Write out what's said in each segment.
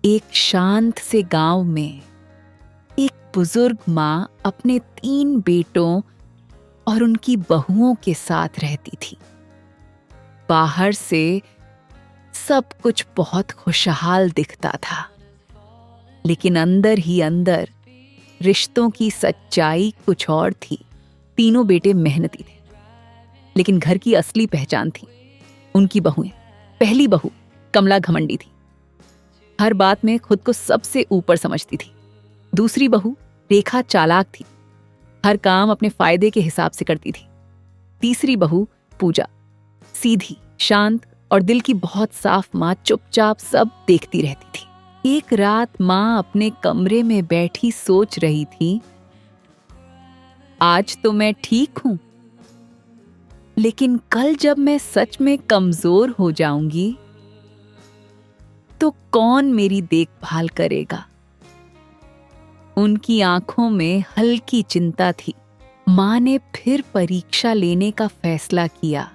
एक शांत से गांव में एक बुजुर्ग माँ अपने 3 बेटों और उनकी बहुओं के साथ रहती थी। बाहर से सब कुछ बहुत खुशहाल दिखता था, लेकिन अंदर ही अंदर रिश्तों की सच्चाई कुछ और थी। तीनों बेटे मेहनती थे, लेकिन घर की असली पहचान थी उनकी बहुएं। पहली बहू कमला घमंडी थी, हर बात में खुद को सबसे ऊपर समझती थी। दूसरी बहू रेखा चालाक थी, हर काम अपने फायदे के हिसाब से करती थी। तीसरी बहू पूजा सीधी, शांत और दिल की बहुत साफ माँ, चुपचाप सब देखती रहती थी। एक रात माँ अपने कमरे में बैठी सोच रही थी, आज तो मैं ठीक हूं, लेकिन कल जब मैं सच में कमजोर हो जाऊंगी तो कौन मेरी देखभाल करेगा। उनकी आंखों में हल्की चिंता थी। मां ने फिर परीक्षा लेने का फैसला किया।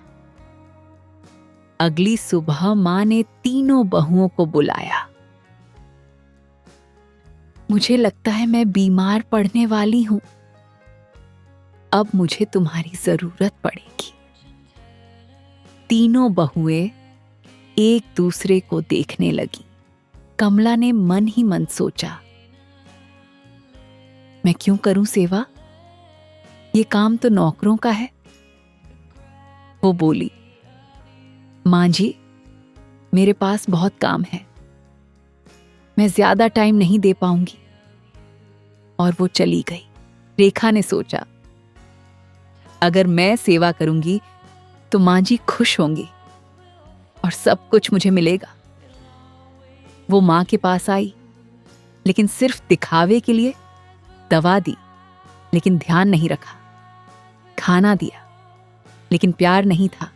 अगली सुबह मां ने तीनों बहुओं को बुलाया। मुझे लगता है मैं बीमार पड़ने वाली हूं, अब मुझे तुम्हारी जरूरत पड़ेगी। तीनों बहुएं एक दूसरे को देखने लगी। कमला ने मन ही मन सोचा, मैं क्यों करूं सेवा, ये काम तो नौकरों का है। वो बोली, मां जी, मेरे पास बहुत काम है, मैं ज्यादा टाइम नहीं दे पाऊंगी। और वो चली गई। रेखा ने सोचा, अगर मैं सेवा करूंगी तो मां जी खुश होंगी और सब कुछ मुझे मिलेगा। वो मां के पास आई, लेकिन सिर्फ दिखावे के लिए। दवा दी, लेकिन ध्यान नहीं रखा। खाना दिया, लेकिन प्यार नहीं था।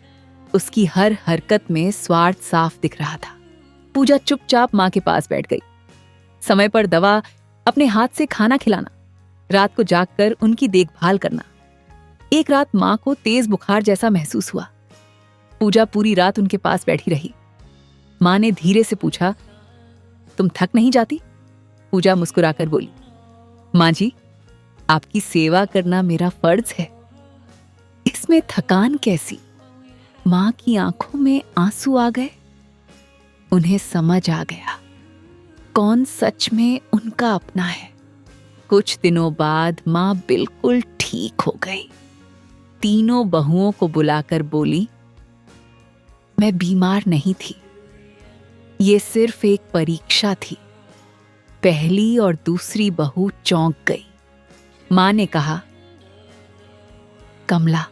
उसकी हर हरकत में स्वार्थ साफ दिख रहा था। पूजा चुपचाप मां के पास बैठ गई। समय पर दवा, अपने हाथ से खाना खिलाना, रात को जागकर उनकी देखभाल करना। एक रात मां को तेज बुखार जैसा महसूस हुआ। पूजा पूरी रात उनके पास बैठी रही। मां ने धीरे से पूछा, तुम थक नहीं जाती? पूजा मुस्कुराकर बोली, मां जी, आपकी सेवा करना मेरा फर्ज है, इसमें थकान कैसी। मां की आंखों में आंसू आ गए। उन्हें समझ आ गया कौन सच में उनका अपना है। कुछ दिनों बाद मां बिल्कुल ठीक हो गई। तीनों बहुओं को बुलाकर बोली, मैं बीमार नहीं थी, ये सिर्फ एक परीक्षा थी। पहली और दूसरी बहू चौंक गई। मां ने कहा, कमला,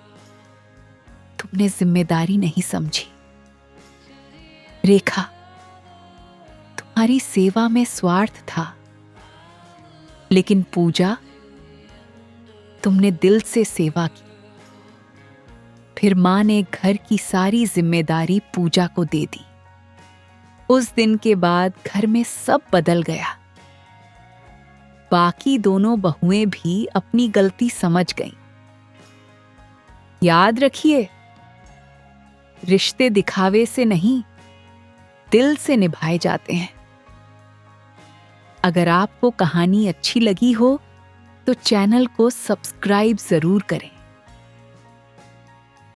तुमने जिम्मेदारी नहीं समझी। रेखा, तुम्हारी सेवा में स्वार्थ था, लेकिन पूजा, तुमने दिल से सेवा की। फिर मां ने घर की सारी जिम्मेदारी पूजा को दे दी। उस दिन के बाद घर में सब बदल गया। बाकी दोनों बहुएं भी अपनी गलती समझ गईं। याद रखिए, रिश्ते दिखावे से नहीं, दिल से निभाए जाते हैं। अगर आपको कहानी अच्छी लगी हो तो चैनल को सब्सक्राइब जरूर करें।